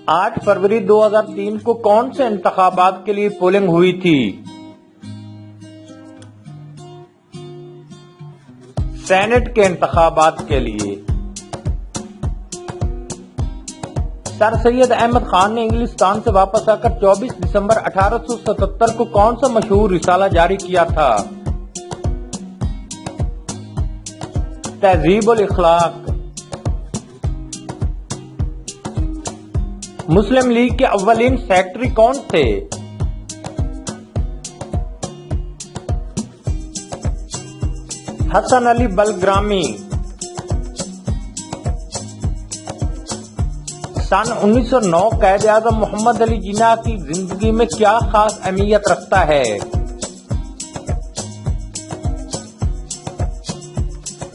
8 फरवरी 2003 को कौन से इंतखाबात के लिए पोलिंग हुई थी? सेनेट के इंतखाबात के लिए। सर सैयद अहमद खान ने इंग्लिस्तान से वापस आकर 24 दिसंबर 1877 को कौन सा मशहूर रिसाला जारी किया था? तहज़ीबुल इखलाक। मुस्लिम लीग के अव्वलीन सेक्रेटरी कौन थे? हसन अली बलग्रामी। सन 1909 कायद-ए-आज़म मोहम्मद अली जिन्ना की जिंदगी में क्या खास अहमियत रखता है?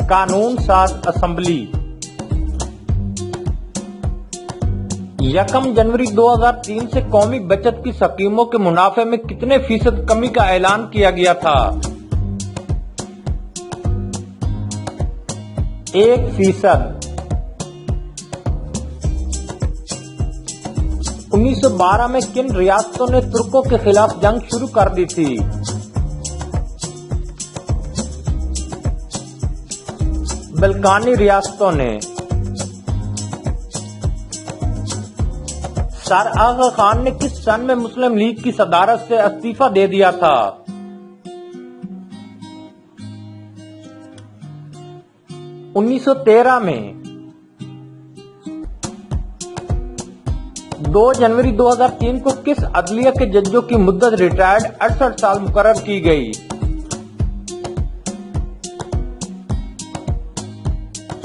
कानून साज असेंबली। 1 जनवरी 2003 से कौमी बचत की स्कीमों के मुनाफे में कितने फीसद कमी का ऐलान किया गया था? 1%। 1912 में किन रियासतों ने तुर्कों के खिलाफ जंग शुरू कर दी थी? बल्कानी रियासतों ने। सर आगा खान ने किस सन में मुस्लिम लीग की सदारत से इस्तीफा दे दिया था? 1913 में। 2 जनवरी 2003 को किस अदलिया के जजों की मुद्दत रिटायर्ड 68 साल मुकर्रर की गई?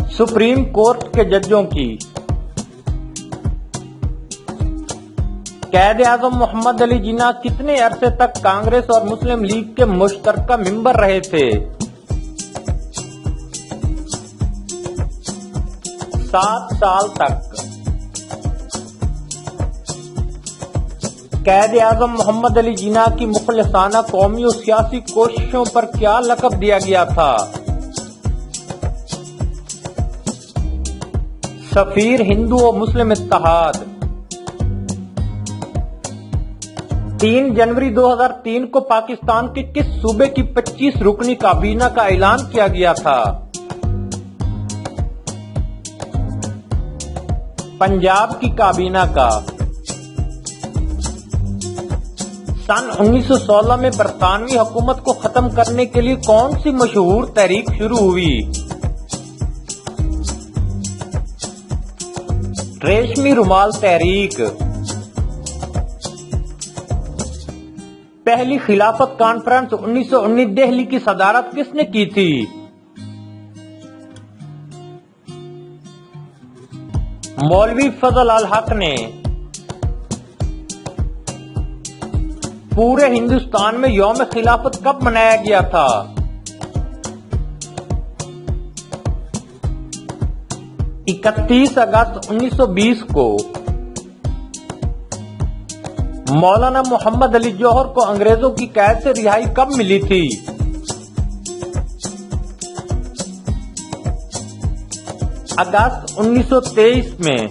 सुप्रीम कोर्ट के जजों की। कायद-ए-आज़म मोहम्मद अली जिन्ना कितने अरसे तक कांग्रेस और मुस्लिम लीग के मुश्तरका मेंबर रहे थे? 7 साल तक। कायद-ए-आज़म मोहम्मद अली जिन्ना की मुखलिसाना कौमी और सियासी कोशिशों पर क्या लक़ब दिया गया था? सफीर हिंदू और मुस्लिम इत्तेहाद। 3 जनवरी 2003 को पाकिस्तान के किस सूबे की 25 रुकनी काबीना का ऐलान किया गया था? पंजाब की काबीना का। सन 1916 में बरतानवी हुकूमत को खत्म करने के लिए कौन सी मशहूर तहरीक शुरू हुई? रेशमी रुमाल तहरीक। पहली खिलाफत कॉन्फ्रेंस 1919 दिल्ली की सदारत किसने की थी? मौलवी फजल अल हक ने। पूरे हिंदुस्तान में यौम खिलाफत कब मनाया गया था? 31 अगस्त 1920 को। मौलाना मोहम्मद अली जौहर को अंग्रेजों की कैद से रिहाई कब मिली थी? 1 अगस्त 1923 में।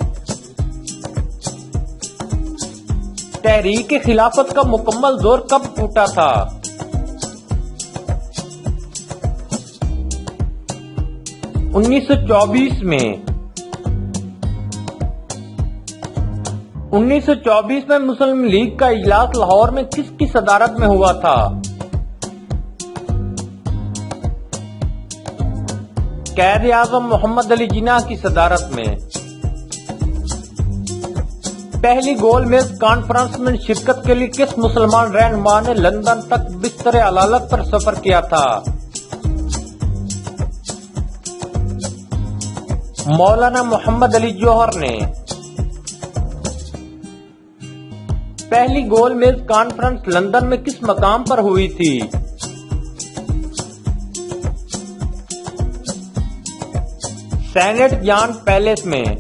तहरीक खिलाफत का मुकम्मल दौर कब टूटा था? 1924 में। 1924 में मुस्लिम लीग का इजलास लाहौर में किसकी सदारत में हुआ था? कायद-ए-आज़म मोहम्मद अली जिन्ना की सदारत में। पहली गोल मेज कॉन्फ्रेंस में शिरकत के लिए किस मुसलमान रहनुमा ने लंदन तक बिस्तर अदालत पर सफर किया था? मौलाना मोहम्मद अली जौहर ने। पहली गोल मेज कॉन्फ्रेंस लंदन में किस मकाम पर हुई थी? सेनेट जॉन पैलेस में।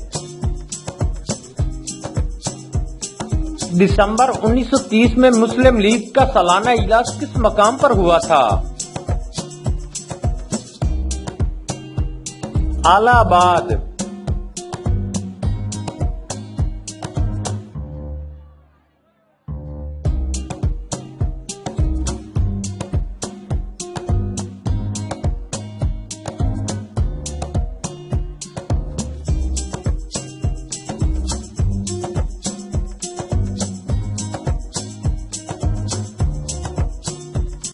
दिसंबर 1930 में मुस्लिम लीग का सालाना इजलास किस मकाम पर हुआ था? इलाहाबाद।